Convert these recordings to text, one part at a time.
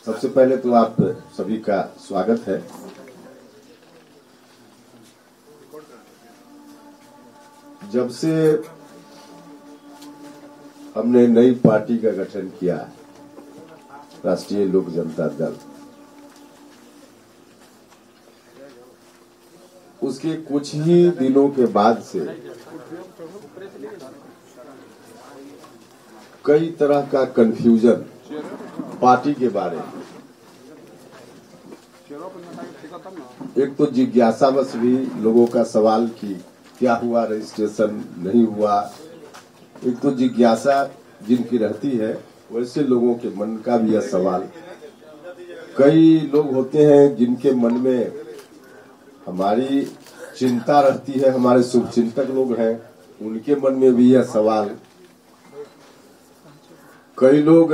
सबसे पहले तो आप सभी का स्वागत है। जब से हमने नई पार्टी का गठन किया, राष्ट्रीय लोक जनता दल, उसके कुछ ही दिनों के बाद से कई तरह का कंफ्यूजन पार्टी के बारे में, एक तो जिज्ञासावश भी लोगों का सवाल कि क्या हुआ, रजिस्ट्रेशन नहीं हुआ। एक तो जिज्ञासा जिनकी रहती है, वैसे लोगों के मन का भी यह सवाल। कई लोग होते हैं जिनके मन में हमारी चिंता रहती है, हमारे शुभचिंतक लोग हैं, उनके मन में भी यह सवाल। कई लोग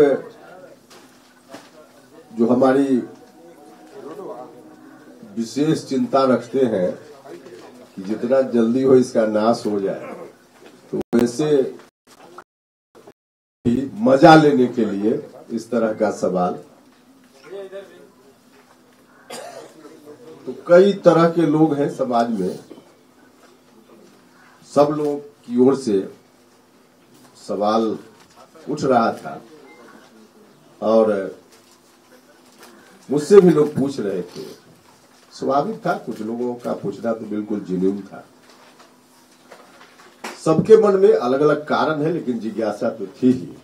जो हमारी विशेष चिंता रखते हैं कि जितना जल्दी हो इसका नाश हो जाए, तो वैसे ही मजा लेने के लिए इस तरह का सवाल। तो कई तरह के लोग हैं समाज में, सब लोगों की ओर से सवाल उठ रहा था और मुझसे भी लोग पूछ रहे थे। स्वाभाविक था, कुछ लोगों का पूछना तो बिल्कुल जेन्युइन था। सबके मन में अलग अलग कारण है, लेकिन जिज्ञासा तो थी ही।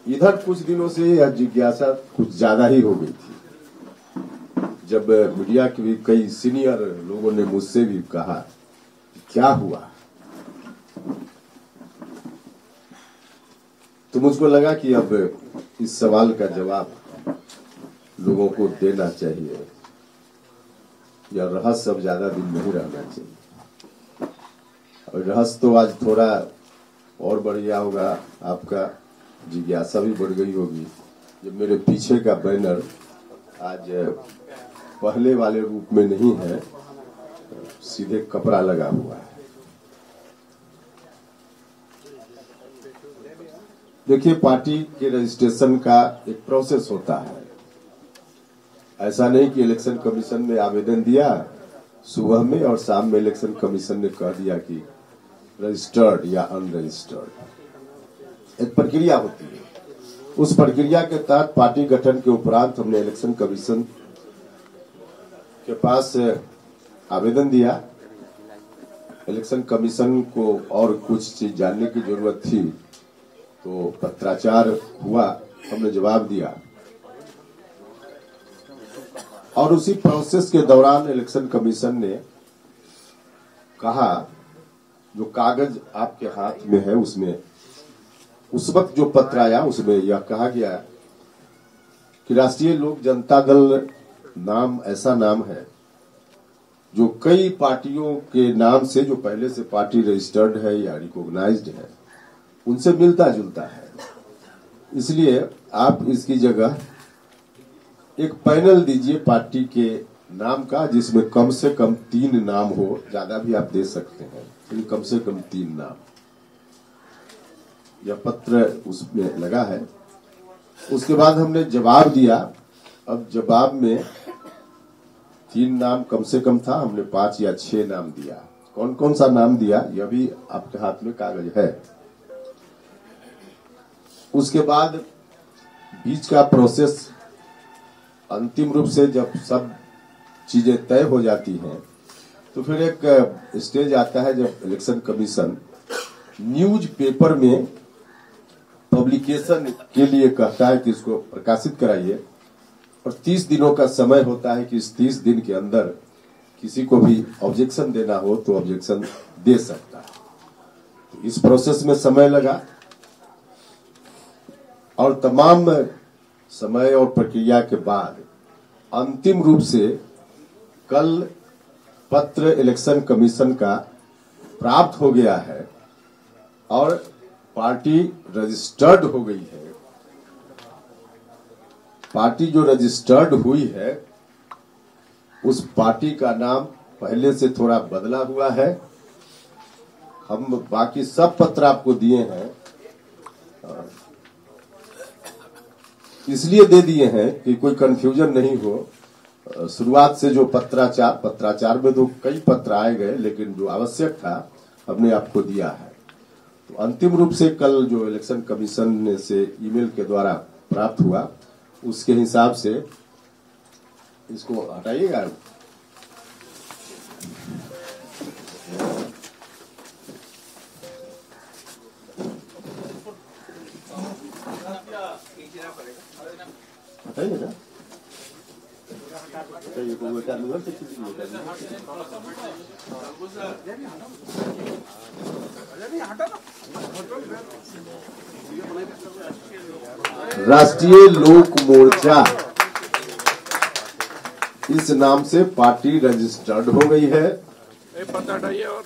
इधर कुछ दिनों से यह जिज्ञासा कुछ ज्यादा ही हो गई थी, जब मीडिया के भी कई सीनियर लोगों ने मुझसे भी कहा क्या हुआ, तो मुझको लगा कि अब इस सवाल का जवाब लोगों को देना चाहिए, या रहस्य अब ज्यादा दिन नहीं रहना चाहिए। और रहस्य तो आज थोड़ा और बढ़ गया होगा, आपका जिज्ञासा भी बढ़ गई होगी। जब मेरे पीछे का बैनर आज पहले वाले रूप में नहीं है, सीधे कपड़ा लगा हुआ है। देखिए, पार्टी के रजिस्ट्रेशन का एक प्रोसेस होता है। ऐसा नहीं कि इलेक्शन कमीशन में आवेदन दिया सुबह में और शाम में इलेक्शन कमीशन ने कह दिया कि रजिस्टर्ड या अनरजिस्टर्ड। एक प्रक्रिया होती है। उस प्रक्रिया के तहत पार्टी गठन के उपरांत हमने इलेक्शन कमीशन के पास आवेदन दिया। इलेक्शन कमीशन को और कुछ चीज जानने की जरूरत थी, तो पत्राचार हुआ, हमने जवाब दिया। और उसी प्रोसेस के दौरान इलेक्शन कमीशन ने कहा, जो कागज आपके हाथ में है उसमें उस वक्त जो पत्र आया उसमें यह कहा गया कि राष्ट्रीय लोक जनता दल नाम ऐसा नाम है जो कई पार्टियों के नाम से, जो पहले से पार्टी रजिस्टर्ड है या रिकॉग्नाइज्ड है, उनसे मिलता जुलता है। इसलिए आप इसकी जगह एक पैनल दीजिए पार्टी के नाम का, जिसमें कम से कम 3 नाम हो, ज्यादा भी आप दे सकते हैं, लेकिन कम से कम 3 नाम। यह पत्र उसमें लगा है। उसके बाद हमने जवाब दिया। अब जवाब में 3 नाम कम से कम था, हमने 5 या 6 नाम दिया। कौन कौन सा नाम दिया, यह भी आपके हाथ में कागज है। उसके बाद बीच का प्रोसेस, अंतिम रूप से जब सब चीजें तय हो जाती हैं, तो फिर एक स्टेज आता है जब इलेक्शन कमीशन न्यूज पेपर में पब्लिकेशन के लिए कहता है कि इसको प्रकाशित कराइए, और 30 दिनों का समय होता है कि इस 30 दिन के अंदर किसी को भी ऑब्जेक्शन देना हो तो ऑब्जेक्शन दे सकता है। तो इस प्रोसेस में समय लगा, और तमाम समय और प्रक्रिया के बाद अंतिम रूप से कल पत्र इलेक्शन कमीशन का प्राप्त हो गया है और पार्टी रजिस्टर्ड हो गई है। पार्टी जो रजिस्टर्ड हुई है, उस पार्टी का नाम पहले से थोड़ा बदला हुआ है। हम बाकी सब पत्र आपको दिए हैं, इसलिए दे दिए हैं कि कोई कंफ्यूजन नहीं हो। शुरुआत से जो पत्राचार में तो कई पत्र आए गए, लेकिन जो आवश्यक था हमने आपको दिया है। तो अंतिम रूप से कल जो इलेक्शन कमीशन से ईमेल के द्वारा प्राप्त हुआ, उसके हिसाब से इसको हटाइएगा। हटाइए ना, राष्ट्रीय लोक मोर्चा इस नाम से पार्टी रजिस्टर्ड हो गई है। पर्दा हटाइए और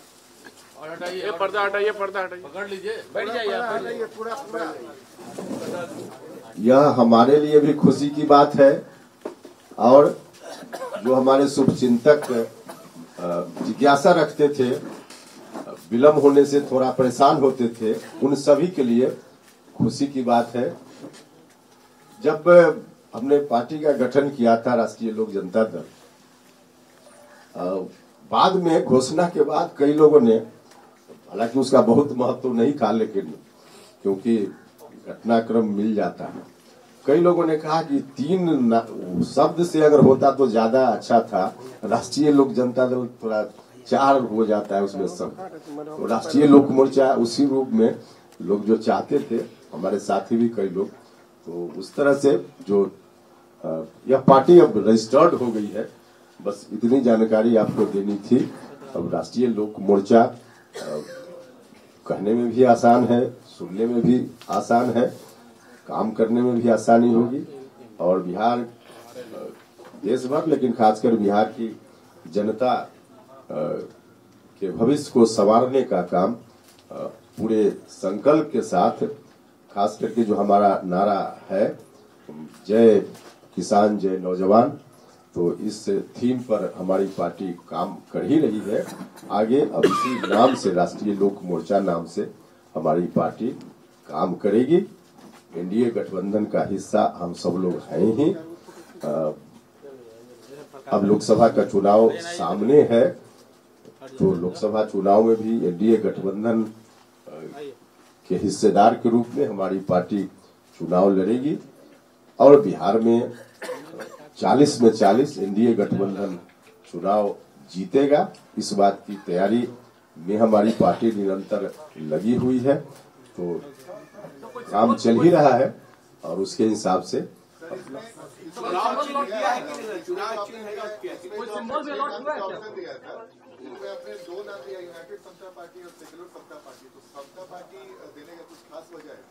हटाइए, पर्दा हटाइए, पर्दा हटाइए, पकड़ लीजिए, बैठ जाइए पूरा। यह हमारे लिए भी खुशी की बात है, और जो हमारे शुभचिंतक जिज्ञासा रखते थे, विलम्ब होने से थोड़ा परेशान होते थे, उन सभी के लिए खुशी की बात है। जब हमने पार्टी का गठन किया था राष्ट्रीय लोक जनता दल, बाद में घोषणा के बाद कई लोगों ने, हालांकि उसका बहुत महत्व नहीं था, लेकिन क्योंकि घटनाक्रम मिल जाता है, कई लोगों ने कहा कि 3 शब्द से अगर होता तो ज्यादा अच्छा था, राष्ट्रीय लोक जनता दल थोड़ा 4 हो जाता है उसमें सब। तो राष्ट्रीय लोक मोर्चा उसी रूप में लोग जो चाहते थे, हमारे साथी भी कई लोग, तो उस तरह से जो यह पार्टी अब रजिस्टर्ड हो गई है। बस इतनी जानकारी आपको देनी थी। अब राष्ट्रीय लोक मोर्चा कहने में भी आसान है, सुनने में भी आसान है, काम करने में भी आसानी होगी, और बिहार देश भर, लेकिन खासकर बिहार की जनता के भविष्य को संवारने का काम पूरे संकल्प के साथ, खास करके जो हमारा नारा है जय किसान जय नौजवान, तो इस थीम पर हमारी पार्टी काम कर ही रही है। आगे अब इसी नाम से, राष्ट्रीय लोक मोर्चा नाम से हमारी पार्टी काम करेगी। एनडीए गठबंधन का हिस्सा हम सब लोग हैं ही। अब लोकसभा का चुनाव सामने है, तो लोकसभा चुनाव में भी एनडीए गठबंधन के हिस्सेदार के रूप में हमारी पार्टी चुनाव लड़ेगी, और बिहार में 40 में 40 एनडीए गठबंधन चुनाव जीतेगा। इस बात की तैयारी में हमारी पार्टी निरंतर लगी हुई है। तो काम चल ही रहा है, और उसके हिसाब से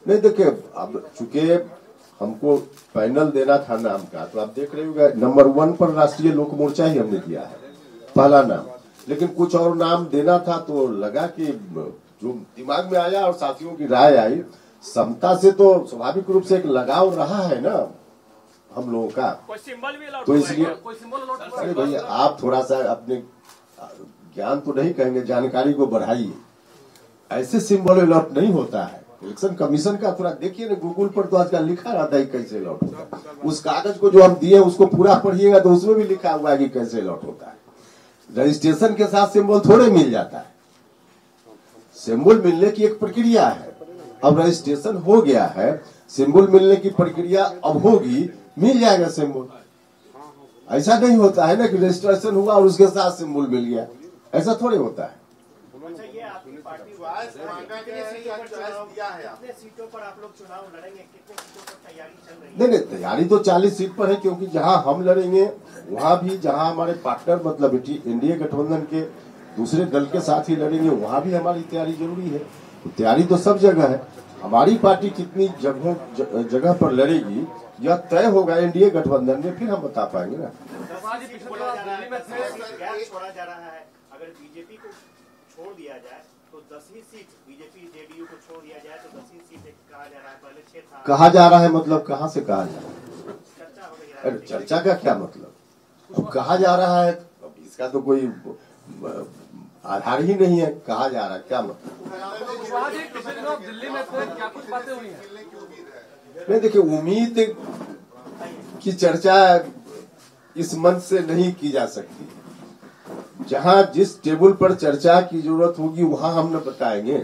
नहीं। देखिए, अब चूंकि हमको पैनल देना था नाम का, तो आप देख रहे होगा नंबर 1 पर राष्ट्रीय लोक मोर्चा ही हमने दिया है, पहला नाम। लेकिन कुछ और नाम देना था, तो लगा कि जो दिमाग में आया और साथियों की राय आई, समता से तो स्वाभाविक रूप से एक लगाव रहा है ना हम लोगों का, तो इसलिए अरे भैया आप थोड़ा सा अपने ज्ञान तो नहीं कहेंगे, जानकारी को बढ़ाइए। ऐसे सिंबल अलॉट नहीं होता है। इलेक्शन कमीशन का थोड़ा देखिए ना, गूगल पर तो आजकल लिखा रहता है कैसे अलॉट होता है। उस कागज को जो हम दिए उसको पूरा पढ़िएगा तो उसमें भी लिखा हुआ है कि कैसे अलॉट होता है। रजिस्ट्रेशन के साथ सिंबल थोड़े मिल जाता है, सिंबल मिलने की एक प्रक्रिया है। अब रजिस्ट्रेशन हो गया है, सिंबल मिलने की प्रक्रिया अब होगी, मिल जाएगा सिंबल। ऐसा नहीं होता है ना कि रजिस्ट्रेशन हुआ और उसके साथ सिंबल मिल गया, ऐसा थोड़े होता है। नहीं, तैयारी तो 40 सीट पर है, क्योंकि जहां हम लड़ेंगे वहां भी, जहां हमारे पार्टनर मतलब एनडीए गठबंधन के दूसरे दल के साथ ही लड़ेंगे, वहां भी हमारी तैयारी जरूरी है। तो तैयारी तो सब जगह है। हमारी पार्टी कितनी जगह पर लड़ेगी यह तय होगा एनडीए गठबंधन में, फिर हम बता पाएंगे ना। अगर बीजेपी को छोड़ दिया जाए तो 10वीं सीट, बीजेपी जेडीयू को छोड़ दिया जाए तो 10वीं सीट कहा जा रहा है, पहले 6 था। कहा जा रहा है मतलब कहाँ से कहा जा रहा है? चर्चा हो रही है। अरे चर्चा का क्या मतलब? अब कहा जा रहा है, इसका तो कोई आधार ही नहीं है। कहा जा रहा है क्या मतलब? दिल्ली में क्या कुछ बातें हुई हैं? नहीं, देखिए, उम्मीद की चर्चा इस मंच से नहीं की जा सकती। जहां जिस टेबल पर चर्चा की जरूरत होगी वहां हम न बताएंगे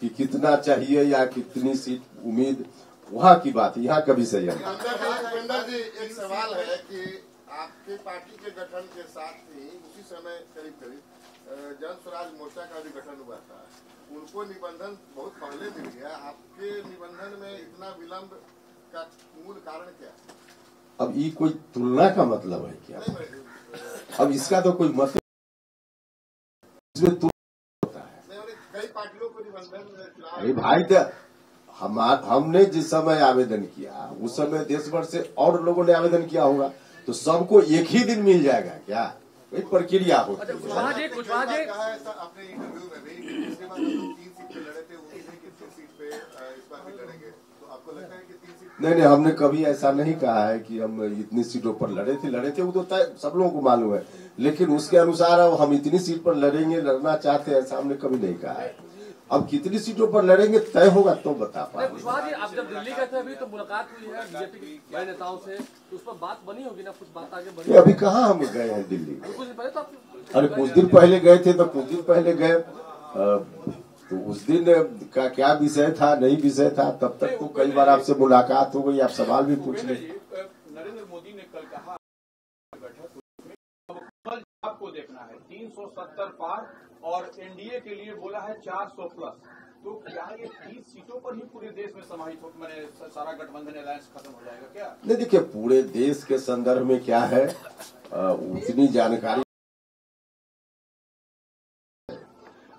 कि कितना चाहिए या कितनी सीट उम्मीद, वहां की बात, यहाँ कभी सही है। जी, एक सवाल है कि आपके पार्टी के गठन के साथ ही उसी समय करीब जन स्वराज मोर्चा का भी गठन हुआ था। उनको निबंधन बहुत पहले मिल गया, आपके निबंधन में इतना विलंब का मूल कारण क्या है? अब ये कोई तुलना का मतलब है क्या? अब इसका तो कोई मतलब इसमें तुलना होता है। कई पार्टियों को निबंधन, अरे भाई, तो हमने जिस समय आवेदन किया उस समय देश भर से और लोगों ने आवेदन किया होगा, तो सबको एक ही दिन मिल जाएगा क्या? एक प्रक्रिया होती है। अपने इंटरव्यू में भी पिछली बार 3 सीट पे लड़े थे, उसी सीट पे इस बार भी लड़ेंगे, तो आपको लगता है कि 3 सीट? नहीं, हमने कभी ऐसा नहीं कहा है कि हम इतनी सीटों पर लड़े थे वो तो तय सब लोगों को मालूम है, लेकिन उसके अनुसार हम इतनी सीट पर लड़ेंगे, लड़ना चाहते हैं, ऐसा हमने कभी नहीं कहा है। अब कितनी सीटों पर लड़ेंगे तय होगा तो बता पाएंगे। कुशवाहा जी, आप जब दिल्ली गए थे अभी तो मुलाकात हुई है बीजेपी के बड़े नेताओं से, तो उस पर बात बनी होगी ना, कुछ बात आगे बढ़ी? अभी कहाँ हम गए हैं दिल्ली? कुछ दिन पहले तो अरे कुछ दिन पहले गए थे, तो कुछ दिन पहले गए तो उस दिन का क्या विषय था, नहीं विषय था, तब तक तो कई बार आपसे मुलाकात हो गई, आप सवाल भी पूछ ले। नरेंद्र मोदी ने कल कहा आपको देखना है 370 पार और एनडीए के लिए बोला है 400 प्लस, तो क्या ये 30 सीटों पर ही पूरे देश में समाहित हो, मैंने सारा गठबंधन अलायंस खत्म हो जाएगा क्या? नहीं, देखिए पूरे देश के संदर्भ में क्या है उतनी जानकारी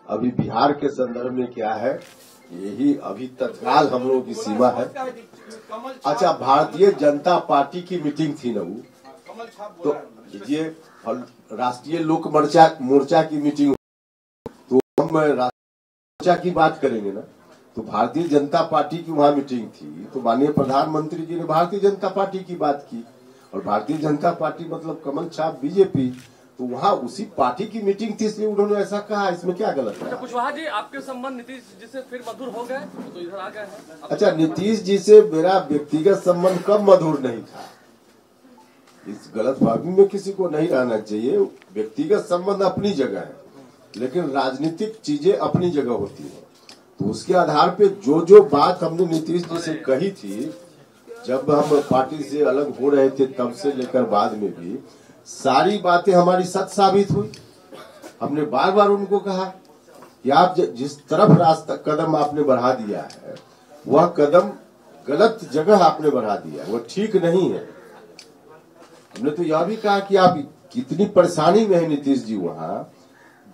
अभी बिहार के संदर्भ में क्या है, यही अभी तत्काल हम लोगों की सीमा है। अच्छा, भारतीय जनता पार्टी की मीटिंग थी ना वो, तो ये राष्ट्रीय लोक मोर्चा की मीटिंग, तो हम राष्ट्रीय मोर्चा की बात करेंगे ना, तो भारतीय जनता पार्टी की वहाँ मीटिंग थी, तो माननीय प्रधानमंत्री जी ने भारतीय जनता पार्टी की बात की, और भारतीय जनता पार्टी मतलब कमल छाप बीजेपी, तो वहाँ उसी पार्टी की मीटिंग थी, इसलिए उन्होंने ऐसा कहा, इसमें क्या गलत है? कुशवाहा जी, आपके संबंध नीतीश जी से फिर मधुर हो गए तो इधर आ गए हैं? अच्छा, नीतीश जी से मेरा व्यक्तिगत संबंध कब मधुर नहीं था? इस गलतफहमी में किसी को नहीं रहना चाहिए। व्यक्तिगत संबंध अपनी जगह है, लेकिन राजनीतिक चीजें अपनी जगह होती है। तो उसके आधार पे जो बात हमने नीतीश जी से कही थी, जब हम पार्टी से अलग हो रहे थे तब से लेकर बाद में भी, सारी बातें हमारी सच साबित हुई। हमने बार बार उनको कहा कि आप जिस तरफ रास्ता कदम आपने बढ़ा दिया है, वह कदम गलत जगह आपने बढ़ा दिया, वह ठीक नहीं है। हमने तो यह भी कहा कि आप कितनी परेशानी में है नीतीश जी, वहाँ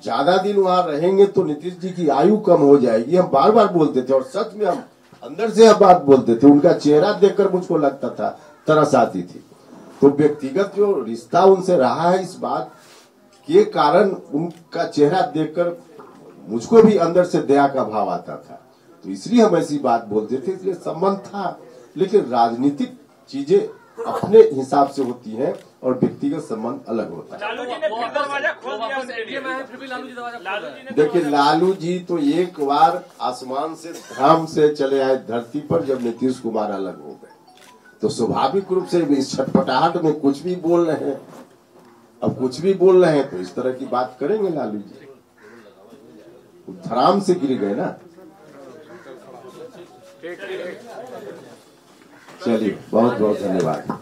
ज्यादा दिन वहाँ रहेंगे तो नीतीश जी की आयु कम हो जाएगी। हम बार बार बोलते थे, और सच में हम अंदर से बात बोलते थे। उनका चेहरा देखकर मुझको लगता था, तरस आती थी। तो व्यक्तिगत जो रिश्ता उनसे रहा है, इस बात के कारण उनका चेहरा देखकर मुझको भी अंदर से दया का भाव आता था, तो इसलिए हम ऐसी बात बोलते थे। इसलिए संबंध था, लेकिन राजनीतिक चीजें अपने हिसाब से होती हैं और व्यक्तिगत संबंध अलग होता है। लालू जी ने फिर दरवाजा खोल दिया, फिर भी लालू जी दरवाजा देखिए, लालू जी तो एक बार आसमान से धाम से चले आए धरती पर, जब नीतीश कुमार अलग हो गए, तो स्वाभाविक रूप से इस छटपटाहट में कुछ भी बोल रहे हैं। अब कुछ भी बोल रहे हैं तो इस तरह की बात करेंगे लालू जी, धराम से गिर गए ना। चलिए, बहुत बहुत धन्यवाद।